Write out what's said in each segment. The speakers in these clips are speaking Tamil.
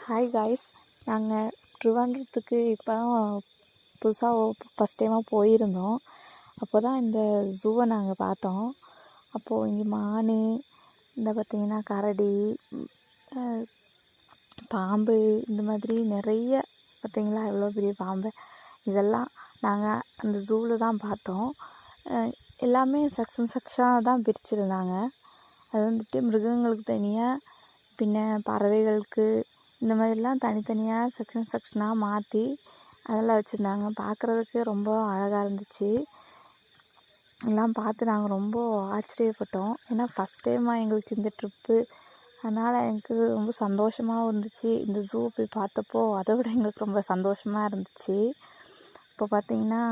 ஹாய் காய்ஸ், நாங்கள் ட்ரிவாண்ட்ரத்துக்கு இப்போ புதுசாக ஃபஸ்ட் டைமாக போயிருந்தோம். அப்போ தான் இந்த ஜூவை நாங்கள் பார்த்தோம். அப்போது இங்கே மான், இந்த பார்த்திங்கன்னா கரடி, பாம்பு, இந்த மாதிரி நிறைய பார்த்திங்களா எவ்வளோ பெரிய பாம்பு, இதெல்லாம் நாங்கள் அந்த ஜூவில் தான் பார்த்தோம். எல்லாமே செக்ஷனாக தான் பிரிச்சுருந்தாங்க. அது வந்துட்டு மிருகங்களுக்கு தனியாக, பின்ன பறவைகளுக்கு, இந்த மாதிரிலாம் தனித்தனியாக செக்ஷனாக மாற்றி அதெல்லாம் வச்சுருந்தாங்க. பார்க்குறதுக்கு ரொம்ப அழகாக இருந்துச்சு. எல்லாம் பார்த்து நாங்கள் ரொம்ப ஆச்சரியப்பட்டோம். ஏன்னா ஃபஸ்ட் டைமாக எங்களுக்கு இந்த ட்ரிப்பு, அதனால் எனக்கு ரொம்ப சந்தோஷமாகவும் இருந்துச்சு. இந்த ஜூ போய் பார்த்தப்போ அதை விட எங்களுக்கு ரொம்ப சந்தோஷமாக இருந்துச்சு. இப்போ பார்த்திங்கன்னா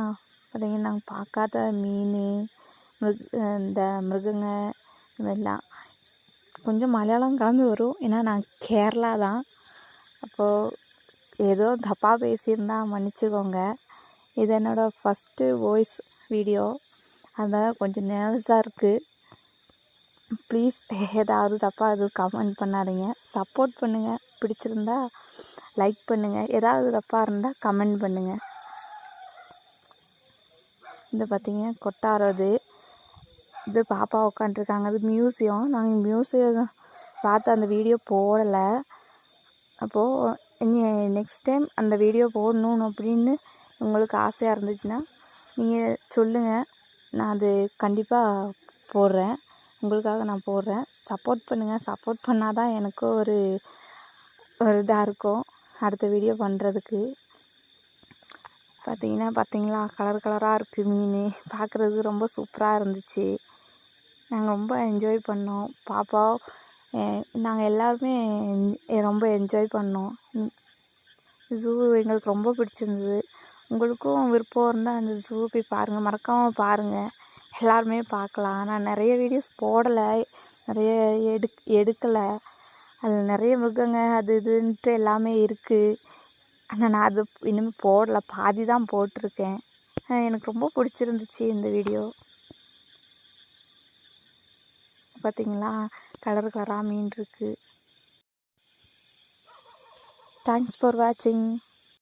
நாங்கள் பார்க்காத மீன், இந்த மிருகங்க, இந்த மாதிரிலாம் கொஞ்சம் மலையாளம் கலந்து வரும். ஏன்னா நான் கேரளா தான். அப்போது ஏதோ தப்பாக பேசியிருந்தால் மன்னிச்சுக்கோங்க. இது என்னோடய ஃபஸ்ட்டு வாய்ஸ் வீடியோ, அதனால் கொஞ்சம் நர்வஸாக இருக்குது. ப்ளீஸ் ஏதாவது தப்பாக எதுவும் கமெண்ட் பண்ணாதீங்க. சப்போர்ட் பண்ணுங்கள். பிடிச்சிருந்தா லைக் பண்ணுங்கள். ஏதாவது தப்பாக இருந்தால் கமெண்ட் பண்ணுங்கள். இது பார்த்திங்க கொட்டாரது, இது பாப்பா உட்காண்ட்ருக்காங்க. அது மியூசியம். நாங்கள் மியூசியம் பார்த்து அந்த வீடியோ போடலை. அப்போது நெக்ஸ்ட் டைம் அந்த வீடியோ போடணும் அப்படின்னு உங்களுக்கு ஆசையாக இருந்துச்சுன்னா நீங்கள் சொல்லுங்கள். நான் அது கண்டிப்பாக போடுறேன். உங்களுக்காக நான் போடுறேன். சப்போர்ட் பண்ணுங்கள். சப்போர்ட் பண்ணால் தான் எனக்கும் ஒரு இதாக இருக்கும் அடுத்த வீடியோ பண்ணுறதுக்கு. பார்த்தீங்களா கலர் கலராக இருக்குது மீன். பார்க்குறதுக்கு ரொம்ப சூப்பராக இருந்துச்சு. நாங்கள் ரொம்ப என்ஜாய் பண்ணோம். பாப்பா, நாங்கள் எல்லாருமே ரொம்ப என்ஜாய் பண்ணோம். ஜூ எங்களுக்கு ரொம்ப பிடிச்சிருந்தது. உங்களுக்கும் விருப்பம் இருந்தால் அந்த ஜூ போய் பாருங்கள். மறக்காமல் பாருங்கள். எல்லாருமே பார்க்கலாம். நான் நிறைய வீடியோஸ் போடலை, நிறைய எடுக்கலை. அதில் நிறைய மிருகங்க அது இதுன்ட்டு எல்லாமே இருக்குது. ஆனால் நான் அது இனிமேல் போடலை, பாதி தான் போட்டிருக்கேன். எனக்கு ரொம்ப பிடிச்சிருந்துச்சு இந்த வீடியோ. பார்த்திங்களா கலர் கலராக மீன் இருக்குது. தேங்க்ஸ் ஃபார் வாட்சிங்.